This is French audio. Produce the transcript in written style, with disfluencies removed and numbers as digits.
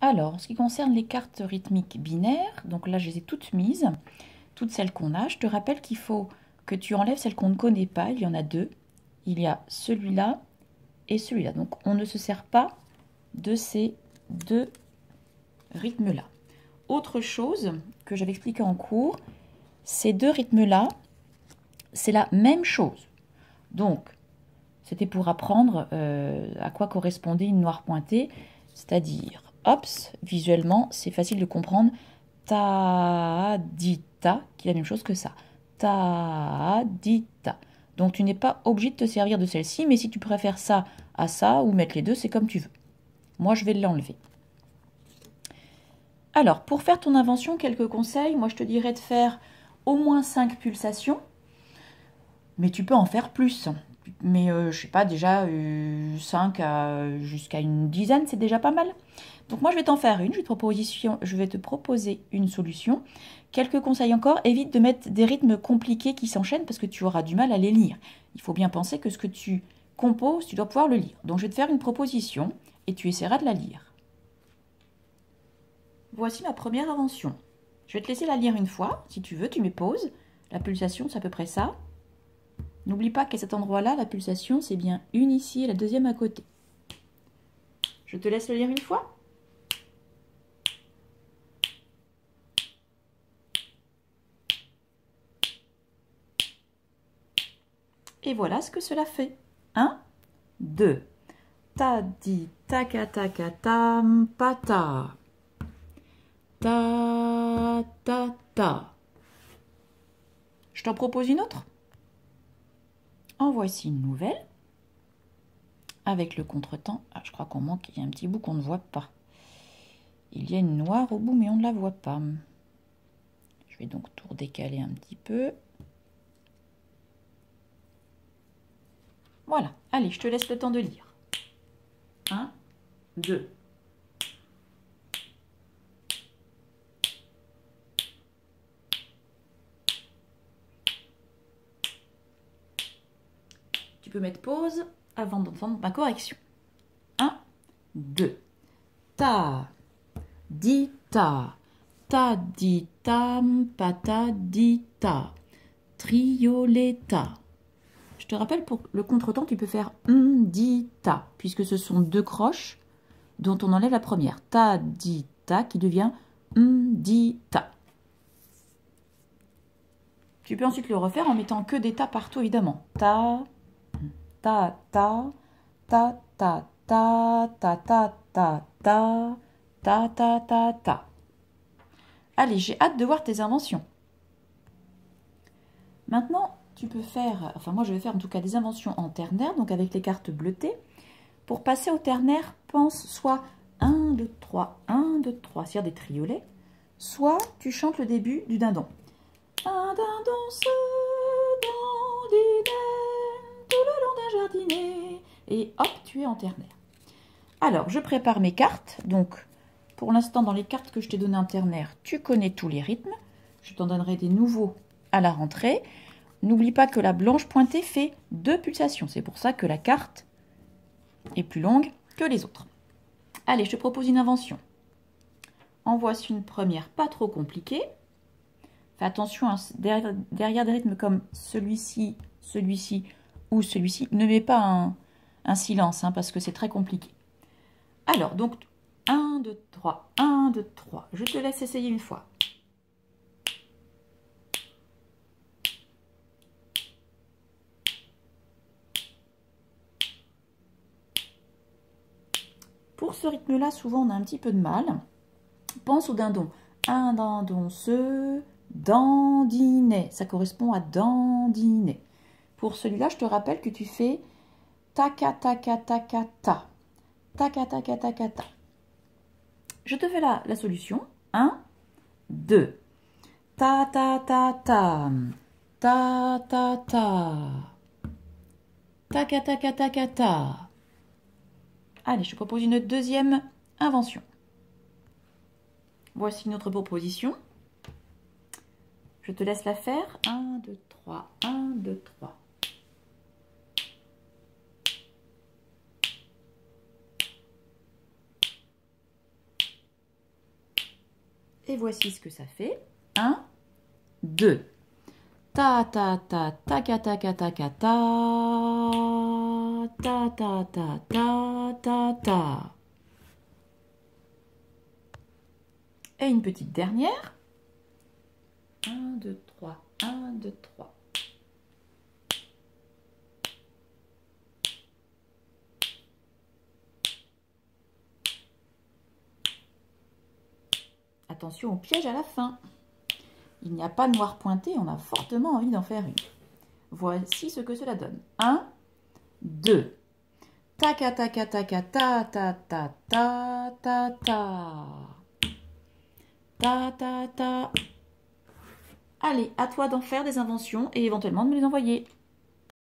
Alors, en ce qui concerne les cartes rythmiques binaires, donc là je les ai toutes mises, toutes celles qu'on a. Je te rappelle qu'il faut que tu enlèves celles qu'on ne connaît pas. Il y en a deux. Il y a celui-là et celui-là. Donc on ne se sert pas de ces deux rythmes-là. Autre chose que j'avais expliqué en cours, ces deux rythmes-là, c'est la même chose. Donc, c'était pour apprendre à quoi correspondait une noire pointée, c'est-à-dire, hops, visuellement, c'est facile de comprendre, ta, di, ta, qui est la même chose que ça. Ta, di, ta. Donc, tu n'es pas obligé de te servir de celle-ci, mais si tu préfères ça à ça, ou mettre les deux, c'est comme tu veux. Moi, je vais l'enlever. Alors, pour faire ton invention, quelques conseils. Moi, je te dirais de faire au moins 5 pulsations, mais tu peux en faire plus. Mais je sais pas, déjà 5 jusqu'à une dizaine, c'est déjà pas mal. Donc moi, je vais t'en faire une, je vais te proposer une solution. Quelques conseils encore, évite de mettre des rythmes compliqués qui s'enchaînent parce que tu auras du mal à les lire. Il faut bien penser que ce que tu composes, tu dois pouvoir le lire. Donc je vais te faire une proposition et tu essaieras de la lire. Voici ma première invention. Je vais te laisser la lire une fois. Si tu veux, tu mets pause. La pulsation, c'est à peu près ça. N'oublie pas qu'à cet endroit-là, la pulsation, c'est bien une ici et la deuxième à côté. Je te laisse le lire une fois. Et voilà ce que cela fait. 1, 2. Ta di taka taka tam pata. Ta ta ta. Je t'en propose une autre. En voici une nouvelle. Avec le contretemps. Ah, je crois qu'on manque, il y a un petit bout qu'on ne voit pas. Il y a une noire au bout, mais on ne la voit pas. Je vais donc tout redécaler un petit peu. Voilà. Allez, je te laisse le temps de lire. 1, 2. Tu peux mettre pause avant d'entendre ma correction. 1, 2. Ta, di, ta di, tam, pata, di, ta. Trioleta. Je te rappelle, pour le contretemps, tu peux faire di, ta, puisque ce sont deux croches dont on enlève la première. Ta, di, ta, qui devient di, ta. Tu peux ensuite le refaire en mettant que des ta partout, évidemment. Ta, ta, ta, ta, ta, ta, ta, ta, ta, ta, ta, ta, ta, ta. Allez, j'ai hâte de voir tes inventions. Maintenant, tu peux faire, enfin moi je vais faire en tout cas des inventions en ternaire, donc avec les cartes bleutées. Pour passer au ternaire, pense soit 1, 2, 3, 1, 2, 3, c'est-à-dire des triolets, soit tu chantes le début du dindon. Un dindon se dandinait tout le long d'un jardinet. Et hop, tu es en ternaire. Alors, je prépare mes cartes. Donc, pour l'instant, dans les cartes que je t'ai données en ternaire, tu connais tous les rythmes. Je t'en donnerai des nouveaux à la rentrée. N'oublie pas que la blanche pointée fait 2 pulsations. C'est pour ça que la carte est plus longue que les autres. Allez, je te propose une invention. En voici une première pas trop compliquée. Fais attention, hein, derrière des rythmes comme celui-ci, celui-ci ou celui-ci, ne mets pas un silence, hein, parce que c'est très compliqué. Alors, donc, 1, 2, 3, 1, 2, 3. Je te laisse essayer une fois. Pour ce rythme-là, souvent, on a un petit peu de mal. Pense au dindon. Un dindon se dandinait. Ça correspond à dandiner. Pour celui-là, je te rappelle que tu fais taka taka taka ta. Taka taka taka ta. Je te fais la solution. 1, 2. Ta ta ta ta. Ta ta ta. Taka taka taka ta. Allez, je te propose une deuxième invention. Voici une autre proposition. Je te laisse la faire. 1, 2, 3, 1, 2, 3. Et voici ce que ça fait. 1, 2. Ta ta ta ta ta ta ta ta ta ta ta ta ta ta ta. Et une petite dernière. 1, 2, 3. 1, 2, 3. Attention au piège à la fin. Il n'y a pas de noir pointé, on a fortement envie d'en faire une. Voici ce que cela donne. 1, 2. Taca taca taca ta ta ta ta ta ta. Ta ta ta. Allez, à toi d'en faire des inventions et éventuellement de me les envoyer.